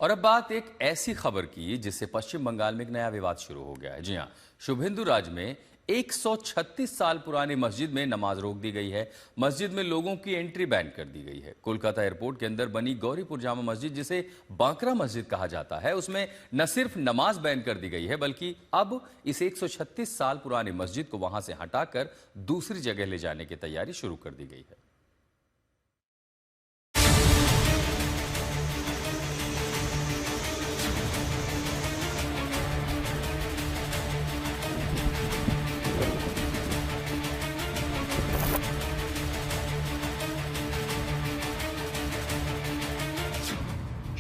और अब बात एक ऐसी खबर की जिससे पश्चिम बंगाल में एक नया विवाद शुरू हो गया है। जी हां, शुभेंदु राज में 136 साल पुरानी मस्जिद में नमाज रोक दी गई है। मस्जिद में लोगों की एंट्री बैन कर दी गई है। कोलकाता एयरपोर्ट के अंदर बनी गौरीपुर जामा मस्जिद, जिसे बांकरा मस्जिद कहा जाता है, उसमें न सिर्फ नमाज बैन कर दी गई है बल्कि अब इस 136 साल पुरानी मस्जिद को वहां से हटाकर दूसरी जगह ले जाने की तैयारी शुरू कर दी गई है।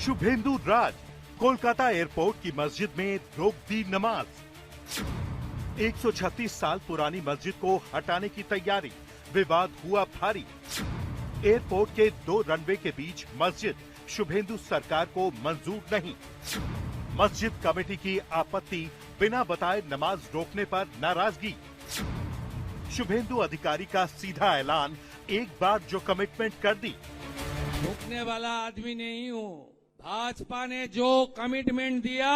शुभेंदु राज कोलकाता एयरपोर्ट की मस्जिद में रोक दी नमाज। 136 साल पुरानी मस्जिद को हटाने की तैयारी, विवाद हुआ भारी। एयरपोर्ट के 2 रनवे के बीच मस्जिद शुभेंदु सरकार को मंजूर नहीं। मस्जिद कमेटी की आपत्ति, बिना बताए नमाज रोकने पर नाराजगी। शुभेंदु अधिकारी का सीधा ऐलान, एक बार जो कमिटमेंट कर दी। रोकने वाला आदमी नहीं हूँ। भाजपा ने जो कमिटमेंट दिया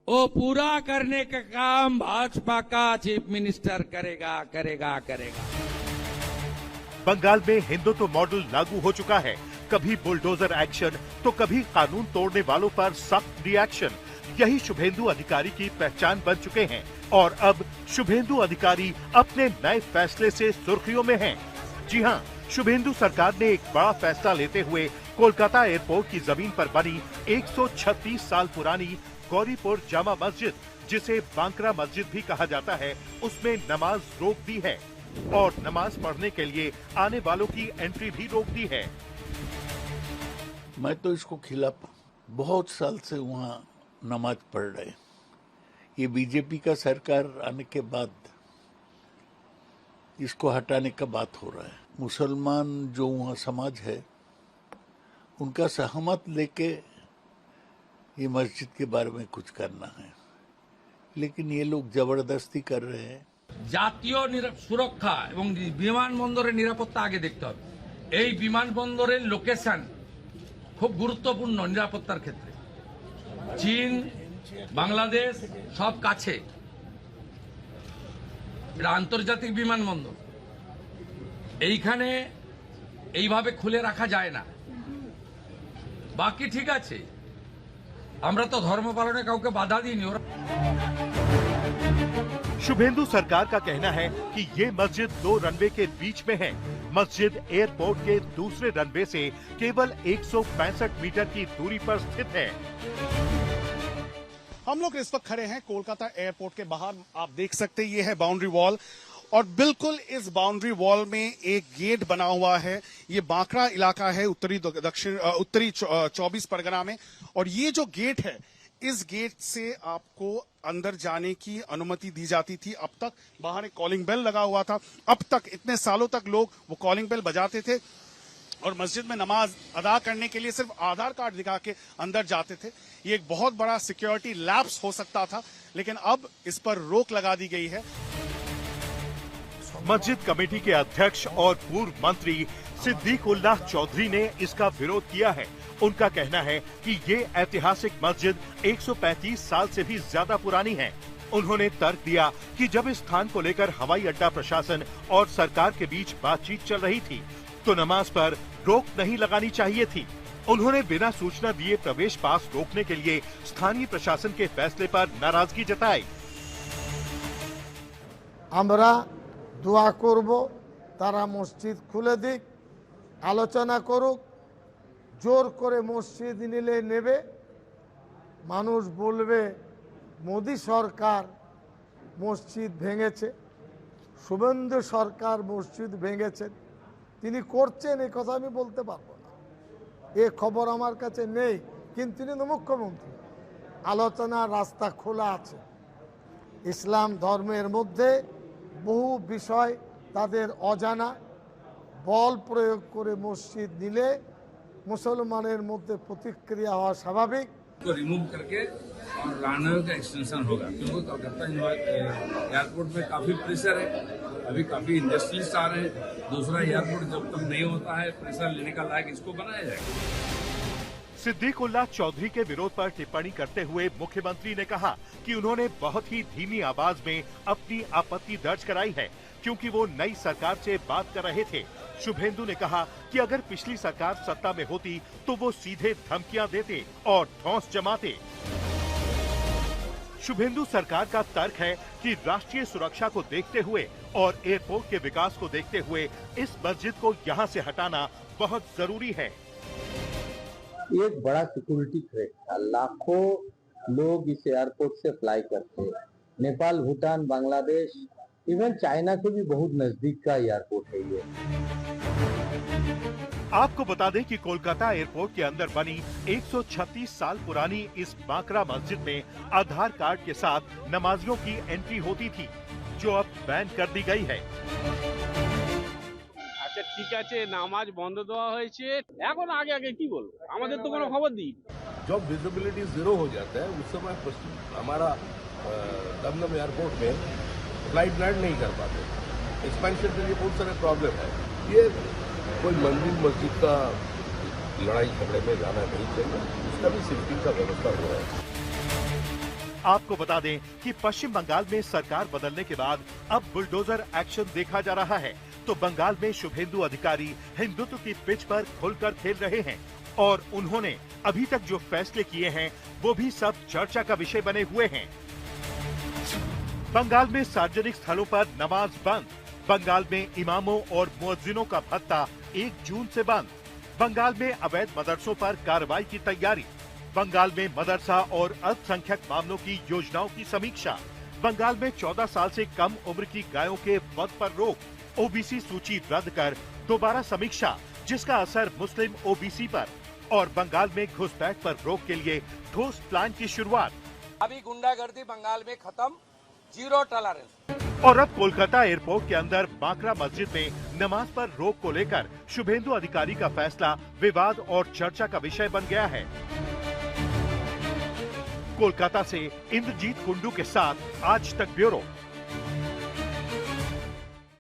वो पूरा करने का काम भाजपा का चीफ मिनिस्टर करेगा। बंगाल में हिंदुत्व मॉडल लागू हो चुका है। कभी बुलडोजर एक्शन तो कभी कानून तोड़ने वालों पर सख्त रिएक्शन। यही शुभेंदु अधिकारी की पहचान बन चुके हैं और अब शुभेंदु अधिकारी अपने नए फैसले से सुर्खियों में हैं। जी हां, शुभेंदु सरकार ने एक बड़ा फैसला लेते हुए कोलकाता एयरपोर्ट की जमीन पर बनी 136 साल पुरानी गौरीपुर जामा मस्जिद, जिसे बांकरा मस्जिद भी कहा जाता है, उसमें नमाज रोक दी है और नमाज पढ़ने के लिए आने वालों की एंट्री भी रोक दी है। मैं तो इसको खिलाफ, बहुत साल से वहाँ नमाज पढ़ रहे। ये बीजेपी का सरकार आने के बाद इसको हटाने का बात हो रहा है। मुसलमान जो वहाँ समाज है उनका सहमत लेके ये मस्जिद के बारे में कुछ करना है, लेकिन ये लोग जबरदस्ती कर रहे हैं। জাতীয় সুরক্ষা এবং বিমানবন্দরের নিরাপত্তা আগে দেখতে হবে। এই বিমানবন্দরের লোকেশন খুব গুরুত্বপূর্ণ নিরাপত্তার ক্ষেত্রে। চীন, বাংলাদেশ সব কাছে। এটা আন্তর্জাতিক বিমানবন্দর। এইখানে এইভাবে খুলে রাখা যায় না। বাকি ঠিক আছে, আমরা তো ধর্ম পালনে কাউকে বাধা দিইনি। शुभेंदु सरकार का कहना है कि ये मस्जिद 2 रनवे के बीच में है। मस्जिद एयरपोर्ट के दूसरे रनवे से केवल 165 मीटर की दूरी पर स्थित है। हम लोग इस वक्त खड़े हैं कोलकाता एयरपोर्ट के बाहर। आप देख सकते हैं ये है बाउंड्री वॉल और बिल्कुल इस बाउंड्री वॉल में एक गेट बना हुआ है। ये बांकरा इलाका है उत्तरी 24 परगना में, और ये जो गेट है, इस गेट से आपको अंदर जाने की अनुमति दी जाती थी। अब तक बाहर एक कॉलिंग बेल लगा हुआ था। अब तक इतने सालों तक लोग वो कॉलिंग बेल बजाते थे और मस्जिद में नमाज अदा करने के लिए सिर्फ आधार कार्ड दिखा के अंदर जाते थे। ये एक बहुत बड़ा सिक्योरिटी लैप्स हो सकता था, लेकिन अब इस पर रोक लगा दी गई है। मस्जिद कमेटी के अध्यक्ष और पूर्व मंत्री सिद्दीक उल्लाह चौधरी ने इसका विरोध किया है। उनका कहना है कि ये ऐतिहासिक मस्जिद 135 साल से भी ज्यादा पुरानी है। उन्होंने तर्क दिया कि जब इस स्थान को लेकर हवाई अड्डा प्रशासन और सरकार के बीच बातचीत चल रही थी तो नमाज पर रोक नहीं लगानी चाहिए थी। उन्होंने बिना सूचना दिए प्रवेश पास रोकने के लिए स्थानीय प्रशासन के फैसले पर नाराजगी जताई। আমরা দোয়া করব তারা মসজিদ খুলে দিক, আলোচনা করুক। জোর করে মসজিদ নিলে নেবে, মানুষ বলবে মোদি সরকার মসজিদ ভেঙেছে, শুভেন্দু সরকার মসজিদ ভেঙেছেন, তিনি করছেন, এই কথা আমি বলতে পারবো না। এ খবর আমার কাছে নেই, কিন্তু তিনি তো মুখ্যমন্ত্রী। আলোচনার রাস্তা খোলা আছে। ইসলাম ধর্মের মধ্যে বহু বিষয় তাদের অজানা। বল প্রয়োগ করে মসজিদ নিলে মুসলমানের মধ্যে প্রতিক্রিয়া হওয়া স্বাভাবিক। को रिमूव करके और रनवे का एक्सटेंशन होगा, क्योंकि कलकत्ता एयरपोर्ट में काफी प्रेशर है। अभी काफी इंडस्ट्रियलिस्ट आ रहे हैं। दूसरा एयरपोर्ट जब तक नहीं होता है प्रेशर लेने का लायक, इसको बनाया जाएगा। सिद्दीकुल्लाह चौधरी के विरोध पर टिप्पणी करते हुए मुख्यमंत्री ने कहा कि उन्होंने बहुत ही धीमी आवाज में अपनी आपत्ति दर्ज कराई है, क्योंकि वो नई सरकार से बात कर रहे थे। शुभेंदु ने कहा कि अगर पिछली सरकार सत्ता में होती तो वो सीधे धमकियां देते और धौंस जमाते। शुभेंदु सरकार का तर्क है कि राष्ट्रीय सुरक्षा को देखते हुए और एयरपोर्ट के विकास को देखते हुए इस मस्जिद को यहां से हटाना बहुत जरूरी है। एक बड़ा सिक्योरिटी थ्रेट था, लाखों लोग इस एयरपोर्ट से फ्लाई करते हैं। नेपाल, भूटान, बांग्लादेश, इवन चाइना के भी बहुत नजदीक का एयरपोर्ट है ये। आपको बता दें कि कोलकाता एयरपोर्ट के अंदर बनी 136 साल पुरानी इस बांकरा मस्जिद में आधार कार्ड के साथ नमाजियों की एंट्री होती थी, जो अब बैन कर दी गई है। আচ্ছা ঠিক আছে, নামাজ বন্ধ দেওয়া হয়েছে, এখন আগে আগে কি বলবো, আমাদের তো কোনো খবর দিই। जब विजिबिलिटी जीरो हो जाता है उस समय हमारा दमदम एयरपोर्ट में फ्लाइट लैंड नहीं कर पाते। एक्सपेंशन के लिए बहुत सारे प्रॉब्लम है। ये कोई मंदिर मस्जिद का लड़ाई झगड़े में जाना नहीं चाहिए, उसका भी सेफ्टी का व्यवस्था हो रहा है। आपको बता दें कि पश्चिम बंगाल में सरकार बदलने के बाद अब बुलडोजर एक्शन देखा जा रहा है, तो बंगाल में शुभेंदु अधिकारी हिंदुत्व की पिच पर खुलकर खेल रहे हैं और उन्होंने अभी तक जो फैसले किए हैं वो भी सब चर्चा का विषय बने हुए हैं। बंगाल में सार्वजनिक स्थलों पर नमाज बंद, बंगाल में इमामों और मुअज्जिनों का भत्ता 1 जून से बंद, बंगाल में अवैध मदरसों पर कार्रवाई की तैयारी, बंगाल में मदरसा और अल्पसंख्यक मामलों की योजनाओं की समीक्षा, बंगाल में 14 साल से कम उम्र की गायों के वध पर रोक, ओबीसी सूची रद्द कर दोबारा समीक्षा जिसका असर मुस्लिम ओबीसी पर, और बंगाल में घुसपैठ पर रोक के लिए ठोस प्लान की शुरुआत। अभी गुंडागर्दी बंगाल में खत्म, जीरो टॉलरेंस। और अब कोलकाता एयरपोर्ट के अंदर बांकरा मस्जिद में नमाज पर रोक को लेकर शुभेंदु अधिकारी का फैसला विवाद और चर्चा का विषय बन गया है। कोलकाता से इंद्रजीत कुंडू के साथ आज तक ब्यूरो।